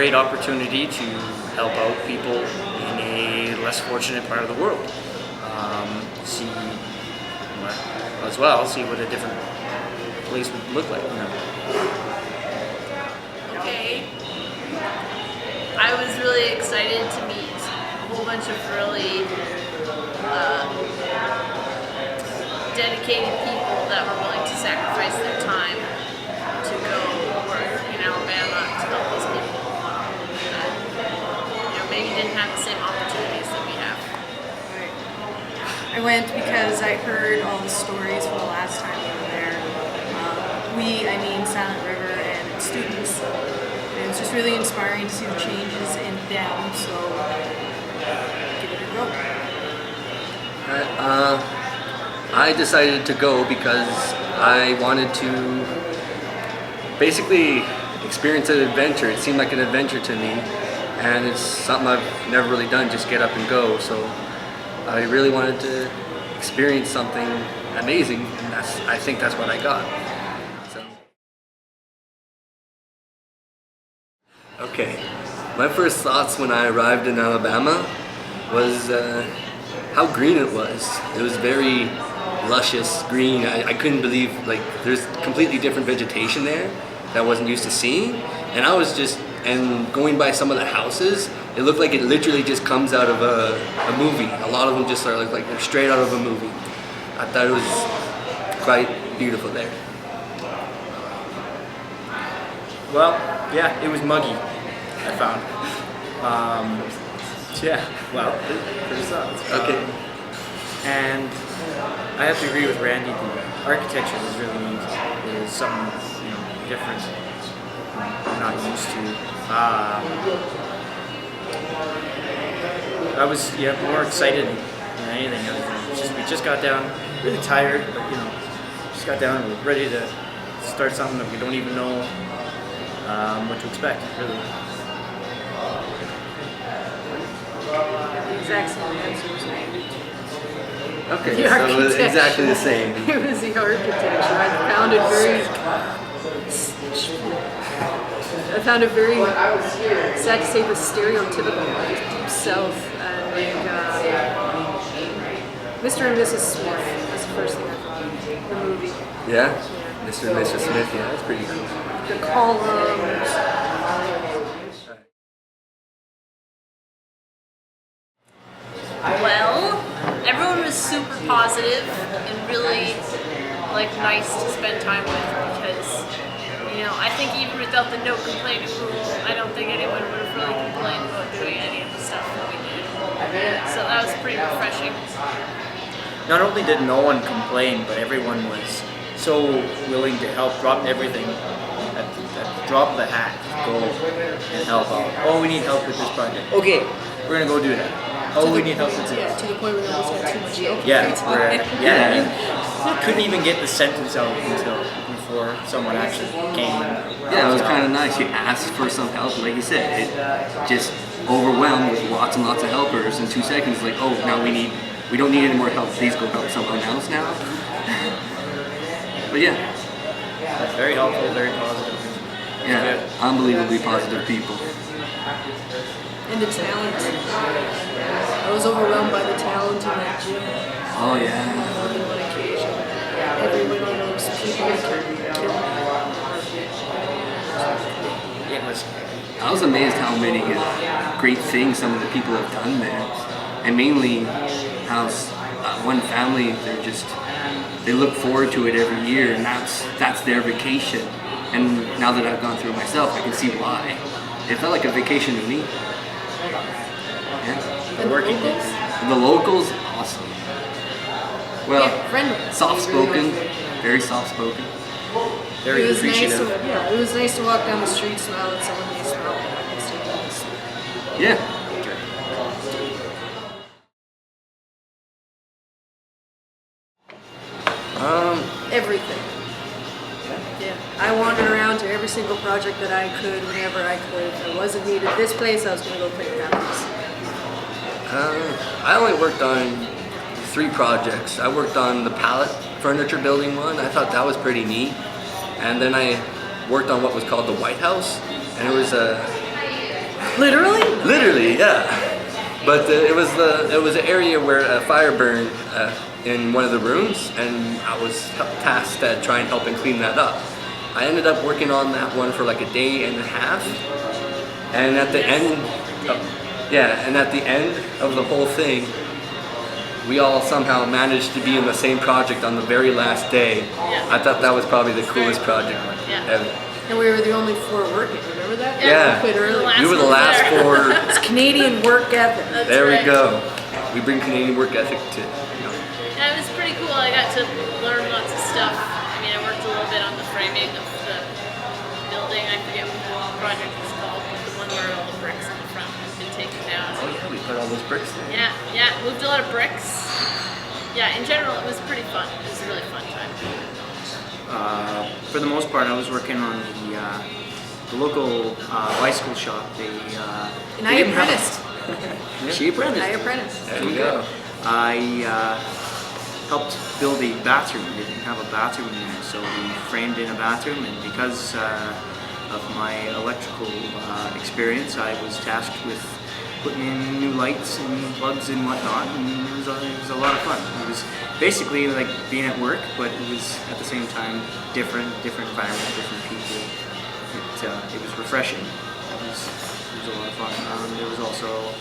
great opportunity to help out people in a less fortunate part of the world. See what a different place would look like. Okay. I was really excited to meet a whole bunch of really dedicated people that were willing to sacrifice their time to go work in Alabama to help these people that maybe didn't have the same opportunities that we have. I went because I heard all the stories from the last time we were there. I mean Silent River and its students. And it was just really inspiring to see the changes in them, so give it a go. I decided to go because I wanted to basically experience an adventure. It seemed like an adventure to me, and it's something I've never really done, just get up and go. So I really wanted to experience something amazing, and I think that's what I got. So. Okay, my first thoughts when I arrived in Alabama was how green it was. It was very luscious green. I couldn't believe, like, there's completely different vegetation there that I wasn't used to seeing, and going by some of the houses, it looked like it literally just comes out of a movie. A lot of them just are like they're straight out of a movie. I thought it was quite beautiful there. Well, yeah, it was muggy, I found. Yeah, well, pretty sucks. Okay. And I have to agree with Randy. The architecture was really neat. It was something different I'm not used to. I was more excited than anything. We just got down really tired, but just got down and we're ready to start something that we don't even know what to expect, really. The exact same answer was Okay, so it was exactly the same. It was the architecture. I found it very sad to say, but stereotypical, like Deep South, and Mr. and Mrs. Smith. That's the first thing I thought of. The movie. Yeah? Mr. and Mrs. Smith, yeah, that's pretty cool. The columns. Well, everyone was super positive and really nice to spend time with because I think even without the no complaining rule, I don't think anyone would have really complained about doing any of the stuff that we did. So that was pretty refreshing. Not only did no one complain, but everyone was so willing to help, drop everything at the drop of the hat, go and help out. Oh, we need help with this project. Okay, we're gonna go do that. Oh, we need help with this. Yeah, to the point where we almost got too much help. You couldn't even get the sentence out before someone actually came. Yeah, it was kind of nice. You asked for some help, like you said, it just overwhelmed with lots and lots of helpers. In 2 seconds, like, oh, now we don't need any more help. Please go help someone else now. But yeah. That's very helpful, very positive. Yeah, unbelievably positive people. And the talent. I was overwhelmed by the talent in that gym. Oh yeah. On one occasion. Every one of those people I was amazed how many great things some of the people have done there, and mainly how one family they look forward to it every year, and that's their vacation. And now that I've gone through it myself, I can see why. It felt like a vacation to me. Yeah. The working days. The locals, awesome. Well, yeah, friendly. Soft-spoken, very soft-spoken. Very appreciative. It was nice to walk down the street, smile at someone, they smile back and say thanks. Yeah. Everything. Yeah. I wandered around to every single project that I could, whenever I could. If I wasn't needed this place, I was going to go pick that place. I only worked on 3 projects. I worked on the pallet furniture building one. I thought that was pretty neat. And then I worked on what was called the White House, and it was Literally? Literally, yeah. But it was an area where a fire burned in one of the rooms, and I was tasked to try and help and clean that up. I ended up working on that one for like a day and a half, and at the end, and at the end of the whole thing, we all somehow managed to be in the same project on the very last day. Yeah. I thought that was probably the coolest project Yeah. ever. And we were the only 4 working, remember that? Yeah. We quit early. Last We were the one last there. 4. It's Canadian work ethic. That's There right. we go. We bring Canadian work ethic to. Yeah, it was pretty cool. I got to learn lots of stuff. I mean, I worked a little bit on the framing of the building. I forget what the project was called, but the one where all the bricks in the front have been taken down. Oh yeah, we put all those bricks there. Yeah, moved a lot of bricks. Yeah, in general, it was pretty fun. It was a really fun time. For the most part, I was working on the local bicycle shop. And I apprenticed. She apprenticed. I apprenticed. There you go. I helped build a bathroom. We didn't have a bathroom in there, so we framed in a bathroom, and because of my electrical experience, I was tasked with putting in new lights and plugs and whatnot, and it was a lot of fun. It was basically like being at work, but it was at the same time different environment, different people. It was refreshing. It was a lot of fun. There was also,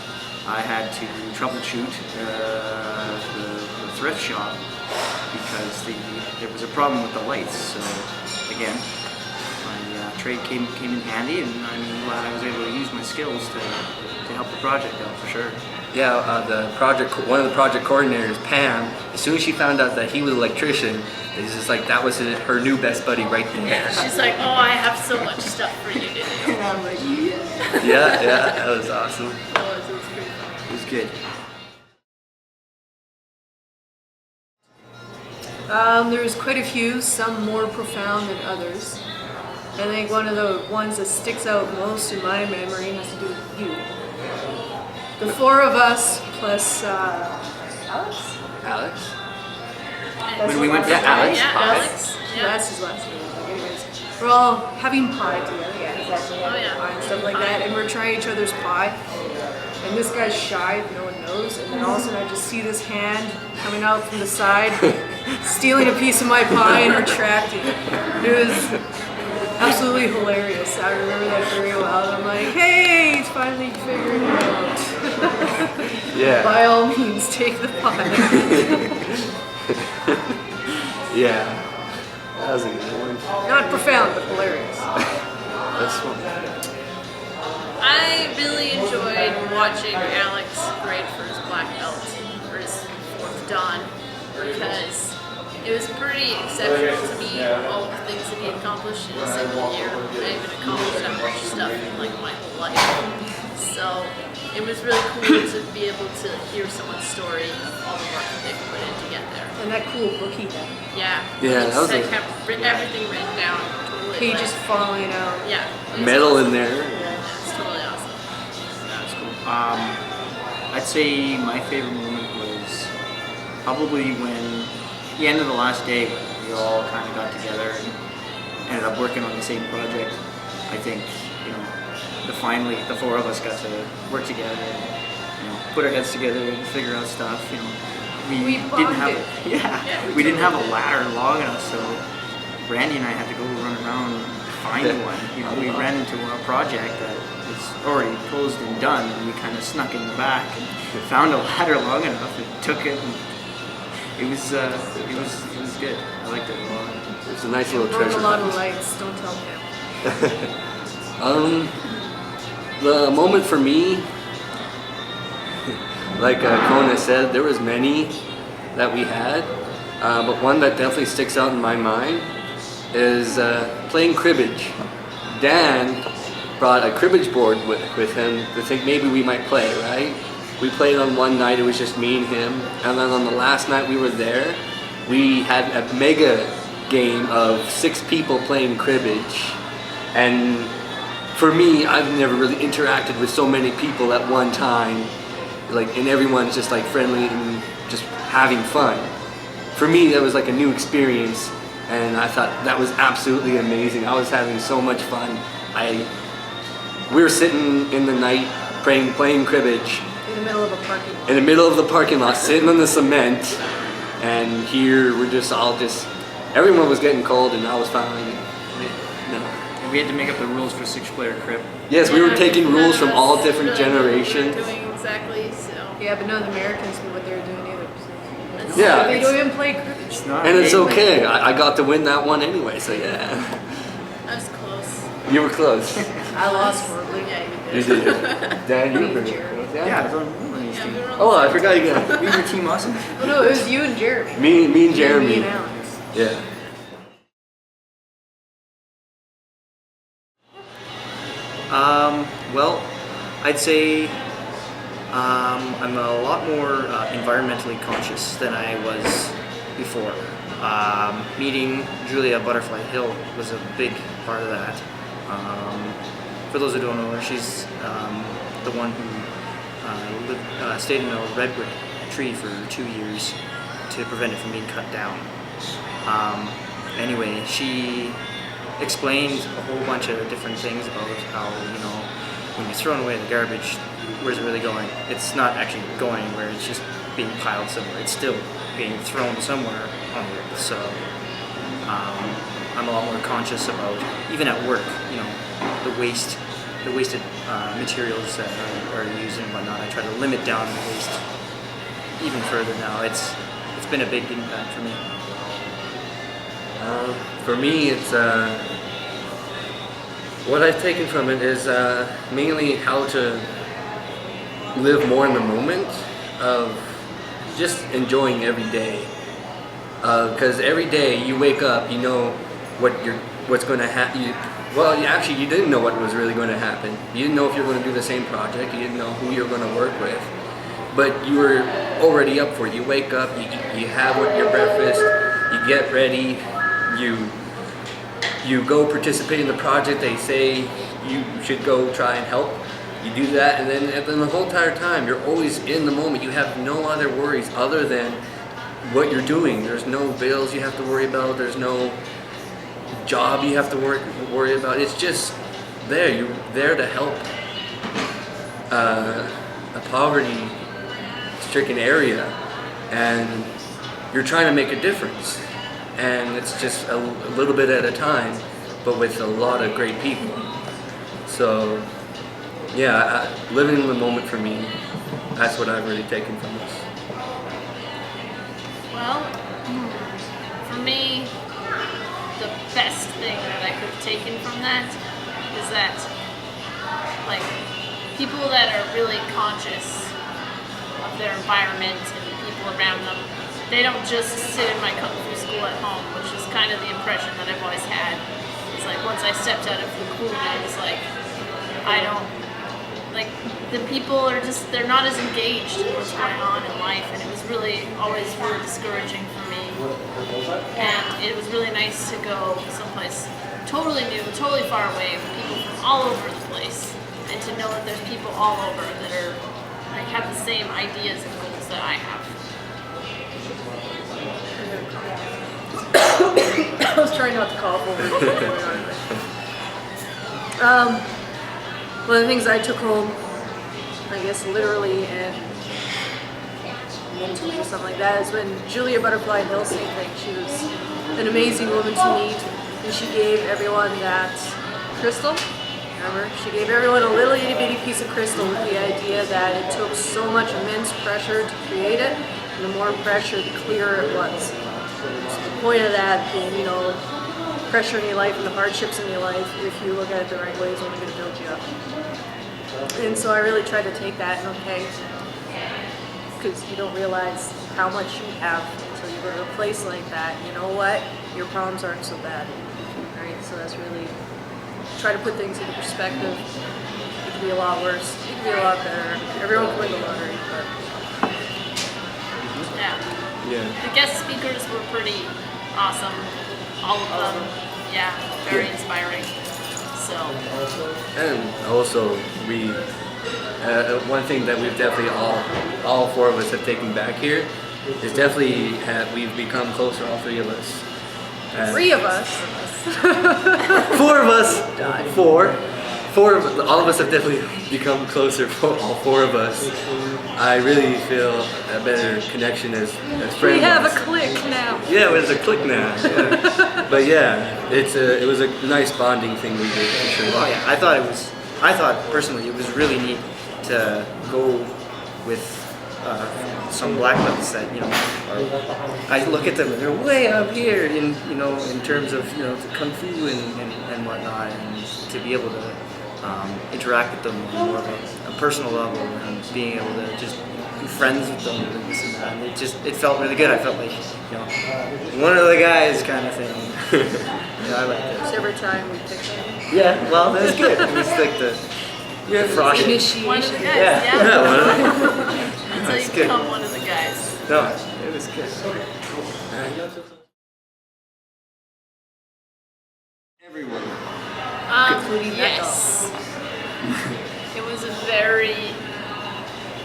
I had to troubleshoot the thrift shop because there was a problem with the lights. So again, my trade came in handy, and I'm glad I was able to use my skills to help the project out for sure. Yeah, one of the project coordinators, Pam, as soon as she found out that he was an electrician, it's just like that was her new best buddy right there. She's like, oh, I have so much stuff for you to do. And I'm like, yeah. Yeah, that was awesome. It was pretty fun. It was good. There's quite a few, some more profound than others. I think one of the ones that sticks out most in my memory has to do with you. The 4 of us plus Alex? Alex? When we went for Alex. Yeah, Pie. Alex. Yeah. That's his last name. Anyways, we're all having pie together. Yeah, exactly. Oh, yeah. Pie and stuff like that. And we're trying each other's pie. And this guy's shy, no one knows. And then all of a sudden I just see this hand coming out from the side, stealing a piece of my pie and retracting. It was absolutely hilarious. I remember that very well. And I'm like, hey, he's finally figured it out. Yeah. By all means, take the pie. Yeah. That was a good one. Not profound, but hilarious. That's fun. I really enjoyed watching Alex grade for his black belt, or his 4th Dan, because it was pretty exceptional to me, all the things that he accomplished in a single year. I haven't accomplished that much stuff in like my whole life. So it was really cool to be able to hear someone's story of all the work that they've put in to get there. And that cool book he had. Yeah. Yeah, that was I a- kept everything written down. Totally. Pages falling out. Yeah. it was Metal awesome. in there. It's totally awesome. That's cool. I'd say my favorite moment was probably when the end of the last day, when we all kind of got together and ended up working on the same project. I think, finally the 4 of us got to work together and, put our heads together and figure out stuff. We didn't have bonded. we didn't have a ladder long enough, so Randy and I had to go run around and find one. We ran into a project that was already closed and done, and we kind of snuck in the back and found a ladder long enough and took it. And it was good. I liked it a lot. It was a nice little Burned treasure a lot hunt. of lights, don't tell him. The moment for me, like Kona said, there was many that we had, but one that definitely sticks out in my mind is playing cribbage. Dan brought a cribbage board with him to think maybe we might play, right? We played on one night, it was just me and him, and then on the last night we were there, we had a mega game of 6 people playing cribbage. And for me, I've never really interacted with so many people at one time, and everyone's just like friendly and just having fun. For me, that was like a new experience, and I thought that was absolutely amazing. I was having so much fun. we were sitting in the night playing cribbage In the middle of a parking lot. in the middle of the parking lot, sitting on the cement, and here we're just all everyone was getting cold and I was fine. No. And we had to make up the rules for 6-player crib. Yes, we were taking None rules of from us all different really knew what we were generations. doing exactly, so. Yeah, but none of the Americans knew what they were doing either. So. Yeah. They don't even play cribbage. It's not. And it's a game. okay. I got to win that one anyway, so yeah. I was close. You were close. I lost horribly. Yeah, You you did. did. Dan, you were Me, pretty Jared. close. Yeah, I was on Emily's Yeah, team. we were on Oh, the I forgot again. We were Team Awesome. Oh no, it was you and Jeremy. Me and Jeremy. Me and Alex. Yeah. Well, I'd say I'm a lot more environmentally conscious than I was before. Meeting Julia Butterfly Hill was a big part of that. For those who don't know her, she's the one who stayed in a redwood tree for 2 years to prevent it from being cut down. Anyway, she explained a whole bunch of different things about how, when you're throwing away the garbage, where's it really going? It's not actually going anywhere, it's just being piled somewhere. It's still being thrown somewhere on the earth. So I'm a lot more conscious about, even at work, the wasted materials that are used and whatnot. I try to limit down the waste even further now. It's been a big impact for me. For me, it's what I've taken from it is mainly how to live more in the moment of just enjoying every day. Because every day you wake up, you know what's going to happen. Well, you didn't know what was really going to happen. You didn't know if you were going to do the same project. You didn't know who you were going to work with. But you were already up for it. You wake up, you have your breakfast, you get ready, you go participate in the project they say you should go try and help. You do that, and then the whole entire time you're always in the moment. You have no other worries other than what you're doing. There's no bills you have to worry about. There's no job you have to worry about. It's just there. You're there to help a poverty-stricken area, and you're trying to make a difference. And it's just a little bit at a time, but with a lot of great people. So, yeah, living in the moment for me, that's what I've really taken from this. Well, for me, the best thing that I could have taken from that is that, like, people that are really conscious of their environment and the people around them, they don't just sit in my kung fu school at home, which is kind of the impression that I've always had. It's like once I stepped out of Fukun, I was like, the people are just, they're not as engaged in what's going on in life, and it was always really discouraging for me. And it was really nice to go someplace totally new, totally far away, with people from all over the place, and to know that there's people all over that are, have the same ideas and goals that I have. I was trying not to cough over it. One of the things I took home, I guess literally and mentally or something like that, is when Julia Butterfly Hill same thing. She was an amazing woman to meet, and she gave everyone that crystal. Remember? She gave everyone a little itty bitty piece of crystal with the idea that it took so much immense pressure to create it, and the more pressure, the clearer it was. So the point of that being, pressure in your life and the hardships in your life, if you look at it the right way, is only going to build you up. And so I really tried to take that and because you don't realize how much you have until you go to a place like that. You know what? Your problems aren't so bad, right? So that's really try to put things into perspective. It could be a lot worse. It could be a lot better. Everyone can win the lottery, but The guest speakers were pretty awesome. All of them. Yeah, very inspiring. So. And also, we one thing that we've definitely all four of us have taken back here is definitely we've become closer, all three of us. And 3 of us. 4 of us. 4. all of us have definitely become closer. All four of us. I really feel a better connection as friends. We have a clique now. Yeah, it's a click now. Yeah. But yeah, it was a nice bonding thing we did for sure. Oh yeah, I thought personally it was really neat to go with some black belts that I look at them and they're way up here in in terms of the kung fu and whatnot, and to be able to interact with them on more of a personal level and being able to just be friends with them and this and that. And it felt really good. I felt like one of the guys kind of thing. I like this. Every time we pick them. Yeah, well, that's good. It was like the frosh. One of the guys, Yeah. Until you That's good. become one of the guys. No, it was good. Everyone. Yes. It was a very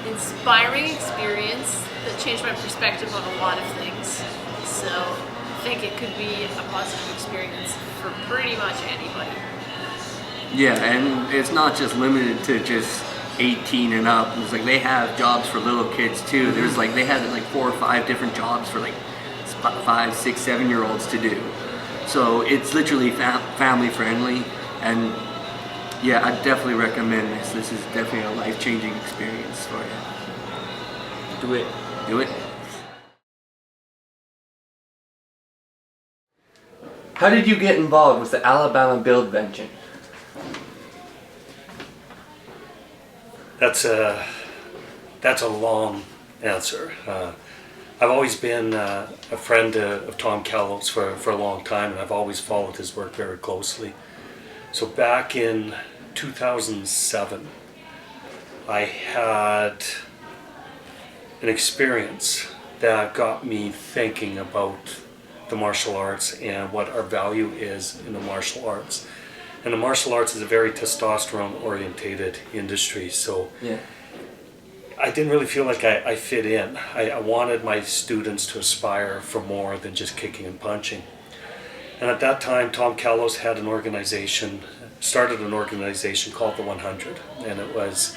inspiring experience that changed my perspective on a lot of things. So I think it could be a positive experience for pretty much anybody. Yeah, and it's not just limited to just 18 and up. It's like they have jobs for little kids too. There's like they had like 4 or 5 different jobs for like 5, 6, 7-year-olds to do. So it's literally family friendly, and yeah, I definitely recommend this. This is definitely a life-changing experience for you. Do it. Do it. How did you get involved with the Alabama Build Venture? That's a long answer. I've always been a friend of Tom Callos for a long time, and I've always followed his work very closely. So back in 2007, I had an experience that got me thinking about the martial arts and what our value is in the martial arts. And the martial arts is a very testosterone-orientated industry, so Yeah. I didn't really feel like I fit in. I wanted my students to aspire for more than just kicking and punching. And at that time, Tom Callos had started an organization called The 100, and it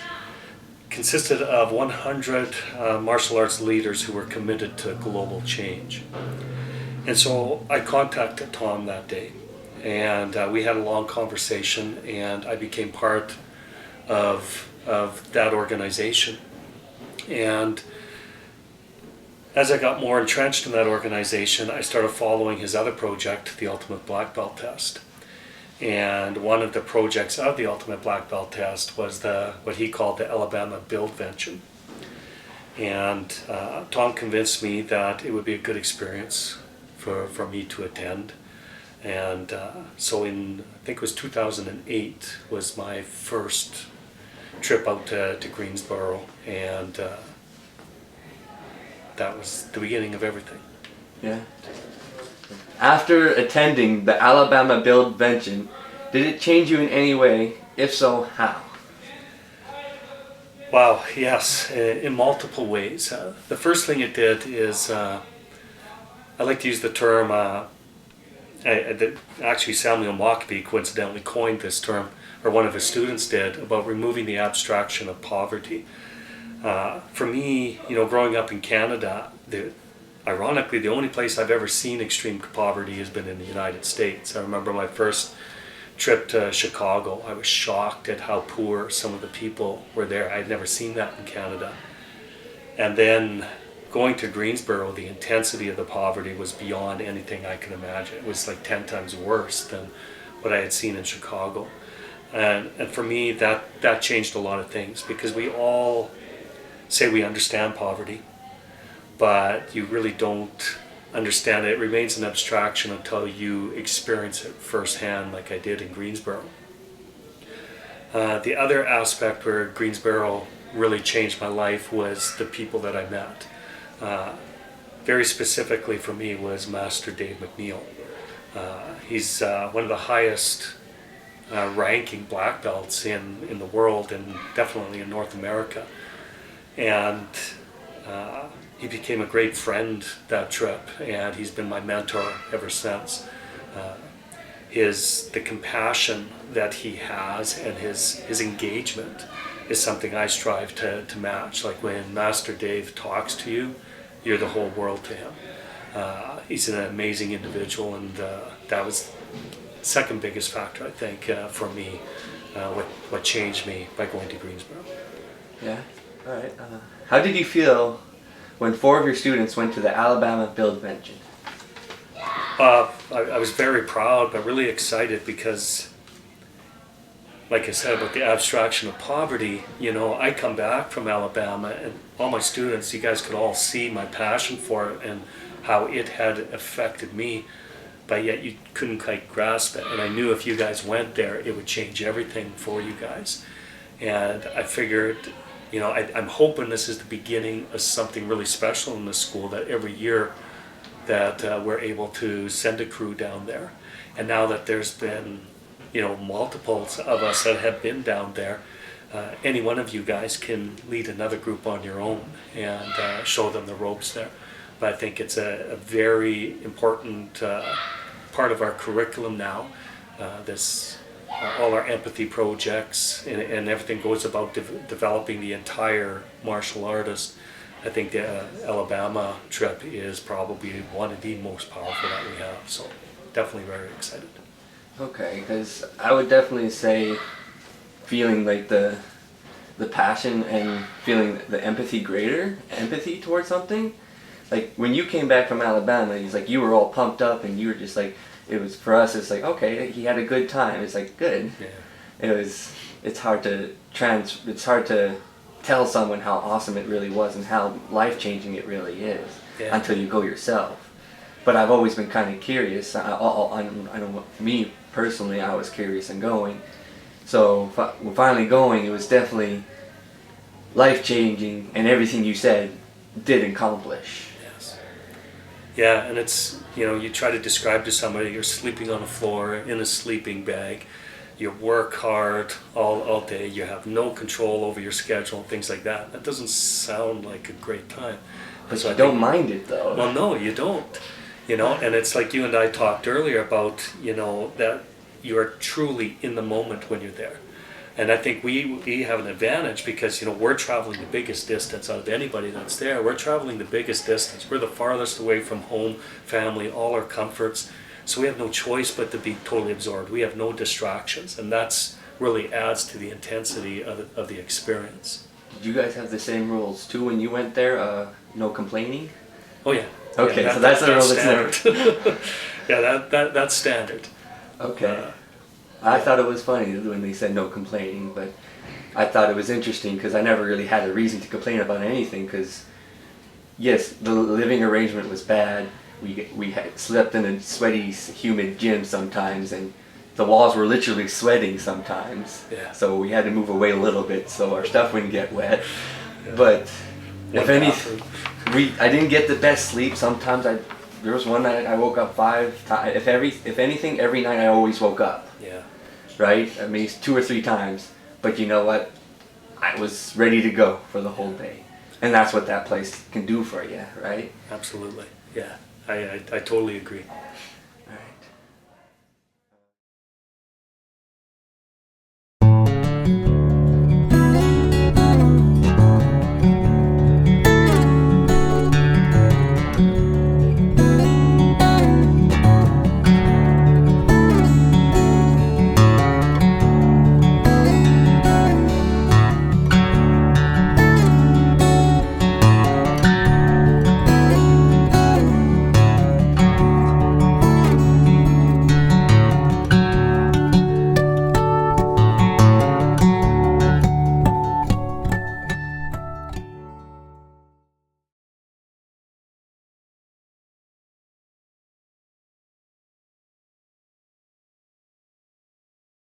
consisted of 100 martial arts leaders who were committed to global change. And so I contacted Tom that day, and we had a long conversation, and I became part of that organization. And as I got more entrenched in that organization, I started following his other project, the Ultimate Black Belt Test. And one of the projects of the Ultimate Black Belt Test was what he called the Alabama Build Venture. And Tom convinced me that it would be a good experience for me to attend. And so I think it was 2008 was my first trip out to Greensboro, and that was the beginning of everything. Yeah. After attending the Alabama Build Venture, did it change you in any way? If so, how? Wow, yes, in multiple ways. The first thing it did is, I like to use the term, actually Samuel Mockbee coincidentally coined this term, or one of his students did, about removing the abstraction of poverty. For me, growing up in Canada, ironically, the only place I've ever seen extreme poverty has been in the United States. I remember my first trip to Chicago. I was shocked at how poor some of the people were there. I'd never seen that in Canada. And then going to Greensboro, the intensity of the poverty was beyond anything I could imagine. It was like 10 times worse than what I had seen in Chicago. And for me, that changed a lot of things, because we all say we understand poverty, but you really don't understand it. It remains an abstraction until you experience it firsthand, like I did in Greensboro. The other aspect where Greensboro really changed my life was the people that I met. Very specifically for me was Master Dave McNeil. He's one of the highest ranking black belts in the world, and definitely in North America. And he became a great friend that trip, and he's been my mentor ever since. the compassion that he has and his engagement is something I strive to match. Like when Master Dave talks to you, you're the whole world to him. He's an amazing individual, and that was the second biggest factor, I think, for me, what changed me by going to Greensboro. Yeah. All right. How did you feel when 4 of your students went to the Alabama Build Convention? I was very proud, but really excited because, like I said about the abstraction of poverty, I come back from Alabama and all my students, you guys could all see my passion for it and how it had affected me, but yet you couldn't quite grasp it. And I knew if you guys went there, it would change everything for you guys. And I figured, I'm hoping this is the beginning of something really special in the school, that every year that we're able to send a crew down there. And now that there's been, multiples of us that have been down there, any one of you guys can lead another group on your own and show them the ropes there. But I think it's a very important part of our curriculum now. All our empathy projects and everything goes about developing the entire martial artist. I think the Alabama trip is probably one of the most powerful that we have. So definitely very excited. Okay, because I would definitely say feeling like the passion and feeling the empathy towards something. Like when you came back from Alabama, it's like you were all pumped up and you were just like, it was for us, it's like, okay, he had a good time. It's like, good. Yeah. It's hard to tell someone how awesome it really was and how life-changing it really is until you go yourself. But I've always been kind of curious. I know me personally, I was curious and going. So finally going, it was definitely life-changing, and everything you said did accomplish. Yes. Yeah, and it's, you try to describe to somebody you're sleeping on the floor in a sleeping bag. You work hard all day. You have no control over your schedule, things like that. That doesn't sound like a great time. But so you don't mind it though. Well, no, you don't. And it's like you and I talked earlier about, that you're truly in the moment when you're there. And I think we have an advantage because, we're traveling the biggest distance out of anybody that's there. We're traveling the biggest distance. We're the farthest away from home, family, all our comforts. So we have no choice but to be totally absorbed. We have no distractions. And that's really adds to the intensity of the experience. Did you guys have the same rules too when you went there? No complaining? Oh, yeah. Okay, yeah, so that's the rule that's standard. Yeah, that's standard. Okay. I thought it was funny when they said no complaining, but I thought it was interesting because I never really had a reason to complain about anything because, yes, the living arrangement was bad. We had slept in a sweaty, humid gym sometimes, and the walls were literally sweating sometimes. Yeah. So we had to move away a little bit so our stuff wouldn't get wet. Yeah. But if anything, I didn't get the best sleep. Sometimes there was one night I woke up 5 times. If anything, every night I always woke up. Yeah. Right? I mean, 2 or 3 times. But you know what? I was ready to go for the whole day. And that's what that place can do for you, right? Absolutely. Yeah. I totally agree.